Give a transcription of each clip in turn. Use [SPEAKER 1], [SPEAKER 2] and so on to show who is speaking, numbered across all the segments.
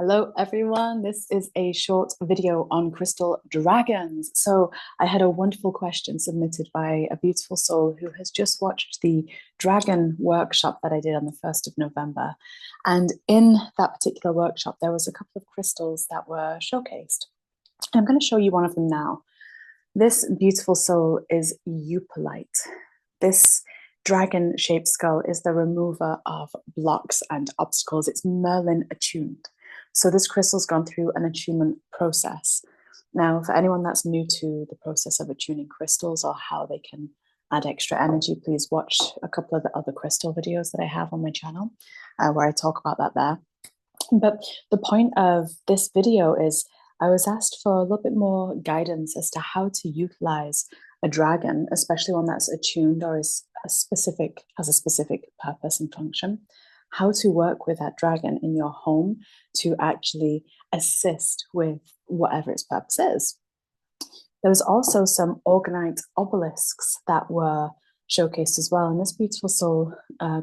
[SPEAKER 1] Hello everyone, this is a short video on crystal dragons. So I had a wonderful question submitted by a beautiful soul who has just watched the dragon workshop that I did on the 1st of November. And in that particular workshop, there was a couple of crystals that were showcased. I'm going to show you one of them now. This beautiful soul is Eupolite. This dragon-shaped skull is the remover of blocks and obstacles. It's Merlin attuned. So this crystal's gone through an attunement process. Now, for anyone that's new to the process of attuning crystals or how they can add extra energy, please watch a couple of the other crystal videos that I have on my channel where I talk about that there. But the point of this video is I was asked for a little bit more guidance as to how to utilize a dragon, especially one that's attuned or has a specific purpose and function, how to work with that dragon in your home to actually assist with whatever its purpose is. There was also some Orgonite Obelisks that were showcased as well, and this beautiful soul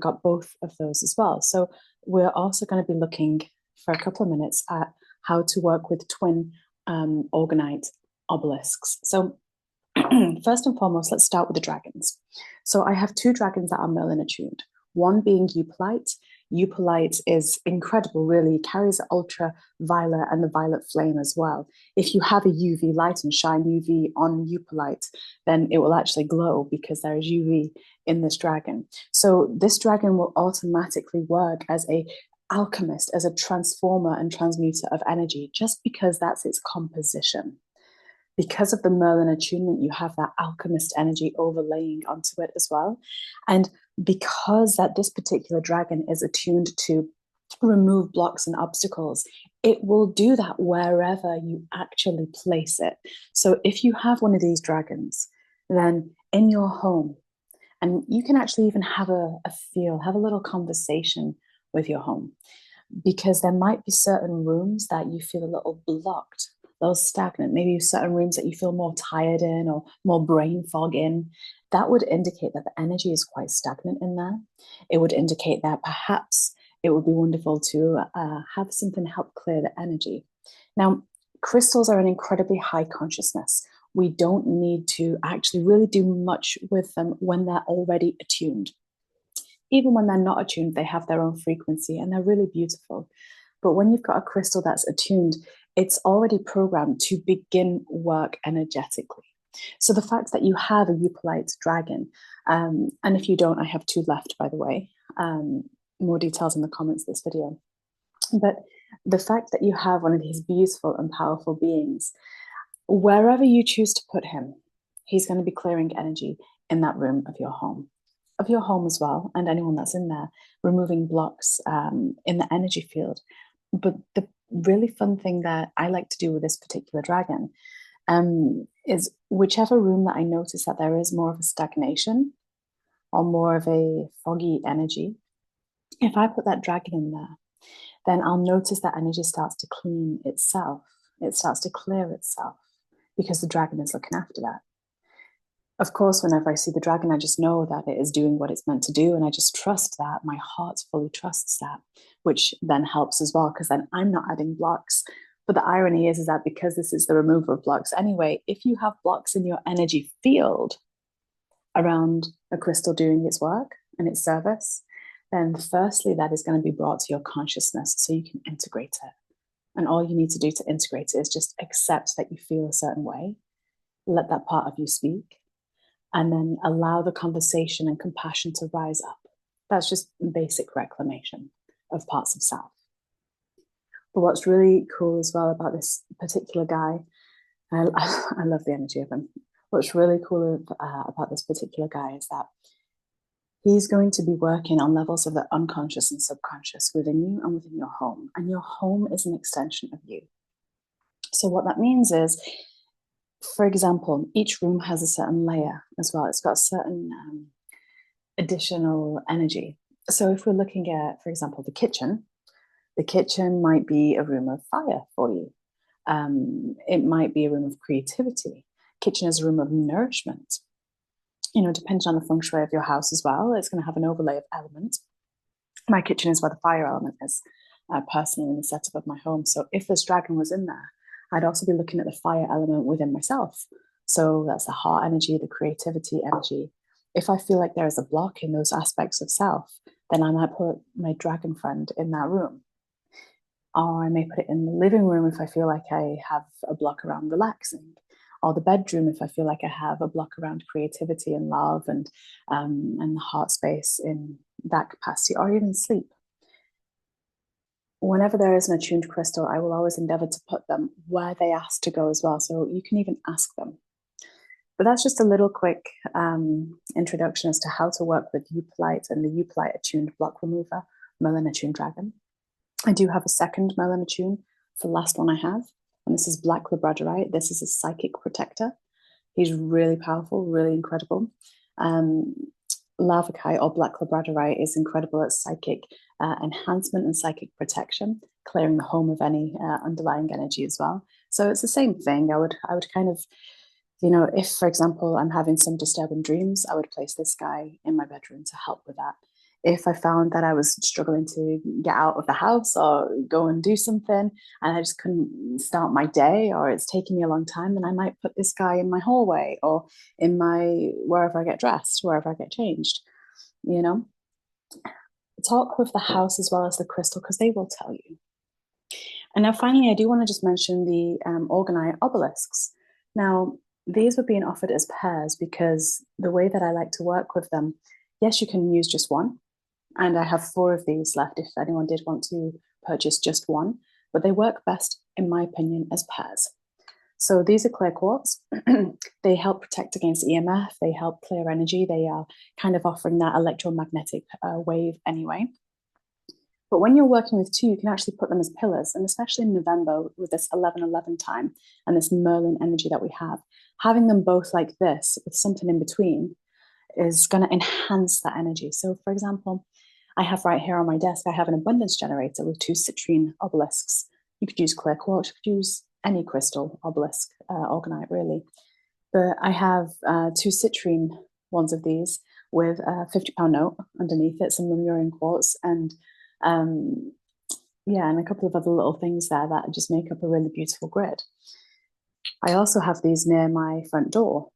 [SPEAKER 1] got both of those as well. So we're also going to be looking for a couple of minutes at how to work with twin Orgonite Obelisks. So first and foremost, let's start with the dragons. So I have two dragons that are Merlin attuned, one being Eupolite. Eupolite is incredible, really, carries ultraviolet and the violet flame as well. If you have a UV light and shine UV on Eupolite, then it will actually glow because there is UV in this dragon. So this dragon will automatically work as a alchemist, as a transformer and transmuter of energy, just because that's its composition. Because of the Merlin attunement, you have that alchemist energy overlaying onto it as well. And because that this particular dragon is attuned to remove blocks and obstacles, it will do that wherever you actually place it. So if you have one of these dragons, then in your home, and you can actually even have a little conversation with your home, because there might be certain rooms that you feel a little blocked, a little stagnant, maybe certain rooms that you feel more tired in or more brain fog in. That would indicate that the energy is quite stagnant in there. It would indicate that perhaps it would be wonderful to have something help clear the energy. Now, crystals are an incredibly high consciousness. We don't need to actually really do much with them when they're already attuned. Even when they're not attuned, they have their own frequency and they're really beautiful. But when you've got a crystal that's attuned, it's already programmed to begin work energetically. So the fact that you have a Eupolite dragon, and if you don't, I have two left, by the way, more details in the comments of this video. But the fact that you have one of these beautiful and powerful beings, wherever you choose to put him, he's going to be clearing energy in that room of your home as well, and anyone that's in there, removing blocks in the energy field. But the really fun thing that I like to do with this particular dragon is whichever room that I notice that there is more of a stagnation or more of a foggy energy, if I put that dragon in there, then I'll notice that energy starts to clean itself. It starts to clear itself because the dragon is looking after that. Of course, whenever I see the dragon, I just know that it is doing what it's meant to do, and I just trust that. My heart fully trusts that, which then helps as well, because then I'm not adding blocks. But the irony is that because this is the remover of blocks anyway, if you have blocks in your energy field around a crystal doing its work and its service, then firstly, that is going to be brought to your consciousness so you can integrate it. And all you need to do to integrate it is just accept that you feel a certain way, let that part of you speak, and then allow the conversation and compassion to rise up. That's just basic reclamation of parts of self. But what's really cool as well about this particular guy, I love the energy of him. What's really cool about this particular guy is that he's going to be working on levels of the unconscious and subconscious within you and within your home. And your home is an extension of you. So what that means is, for example, each room has a certain layer as well. It's got a certain additional energy. So if we're looking at, for example, the kitchen might be a room of fire for you. It might be a room of creativity. Kitchen is a room of nourishment. You know, depending on the feng shui of your house as well, it's going to have an overlay of element. My kitchen is where the fire element is. personally in the setup of my home. So if this dragon was in there, I'd also be looking at the fire element within myself. So that's the heart energy, the creativity energy. If I feel like there is a block in those aspects of self, then I might put my dragon friend in that room. Or I may put it in the living room if I feel like I have a block around relaxing, or the bedroom if I feel like I have a block around creativity and love and the heart space in that capacity, or even sleep. Whenever there is an attuned crystal, I will always endeavor to put them where they ask to go as well. So you can even ask them. But that's just a little quick introduction as to how to work with Eupilite and the Eupilite attuned block remover, Merlin attuned dragon. I do have a second Merlin attune, the last one I have, and this is Black Labradorite. This is a psychic protector. He's really powerful, really incredible. Lavakite or Black Labradorite is incredible at psychic enhancement and psychic protection, clearing the home of any underlying energy as well. So it's the same thing. I would kind of, you know, if, for example, I'm having some disturbing dreams, I would place this guy in my bedroom to help with that. If I found that I was struggling to get out of the house or go and do something and I just couldn't start my day, or it's taking me a long time, then I might put this guy in my hallway or in my, wherever I get dressed, wherever I get changed, you know. Talk with the house as well as the crystal, because they will tell you. And now finally, I do want to just mention the Orgonite Obelisks. Now, these were being offered as pairs because the way that I like to work with them, yes, you can use just one. And I have 4 of these left if anyone did want to purchase just one, but they work best, in my opinion, as pairs. So these are clear quartz. They help protect against EMF. They help clear energy. They are kind of offering that electromagnetic wave anyway. But when you're working with 2, you can actually put them as pillars, and especially in November with this 11/11 time and this Merlin energy that we have, having them both like this with something in between is going to enhance that energy. So for example, I have right here on my desk, I have an abundance generator with 2 citrine obelisks. You could use clear quartz, you could use any crystal obelisk, orgonite really. But I have 2 citrine ones of these with a £50 note underneath it, some Lemurian quartz, and yeah, and a couple of other little things there that just make up a really beautiful grid. I also have these near my front door,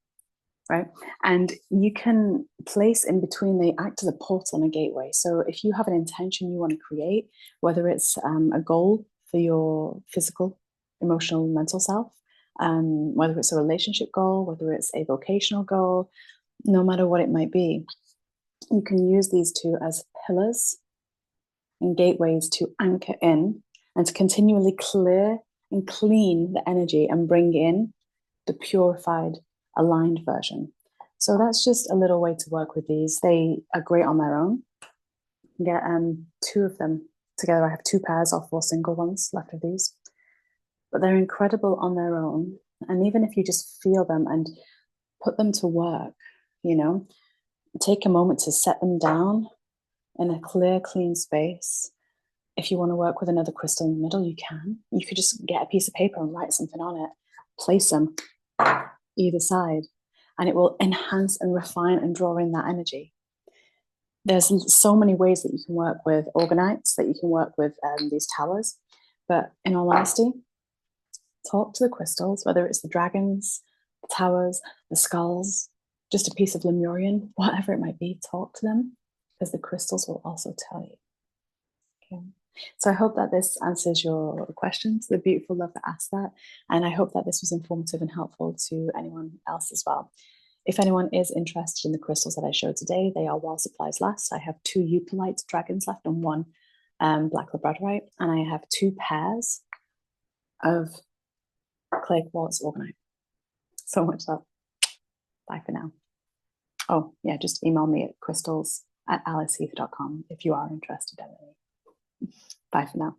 [SPEAKER 1] right? And you can place in between, they act as a portal and a gateway. So if you have an intention you want to create, whether it's a goal for your physical, emotional, mental self, whether it's a relationship goal, whether it's a vocational goal, no matter what it might be, you can use these 2 as pillars and gateways to anchor in and to continually clear and clean the energy and bring in the purified, aligned version. So that's just a little way to work with these. They are great on their own. You can get 2 of them together. I have 2 pairs or 4 single ones left of these, but they're incredible on their own. And even if you just feel them and put them to work, you know, take a moment to set them down in a clear, clean space. If you want to work with another crystal in the middle, you can. You could just get a piece of paper and write something on it, place them either side, and it will enhance and refine and draw in that energy. There's so many ways that you can work with orgonites, that you can work with these towers, but in all honesty, talk to the crystals, whether it's the dragons, the towers, the skulls, just a piece of Lemurian, whatever it might be, talk to them, because the crystals will also tell you. Okay. So I hope that this answers your questions, the beautiful love that asked that, and I hope that this was informative and helpful to anyone else as well. If anyone is interested in the crystals that I showed today, they are while supplies last. I have 2 Eupilite dragons left and 1 Black Labradorite, and I have 2 pairs of Clear Quartz Orgonite. So much love. Bye for now. Oh yeah, just email me at crystals@aliceheath.com if you are interested, Emily. Bye for now.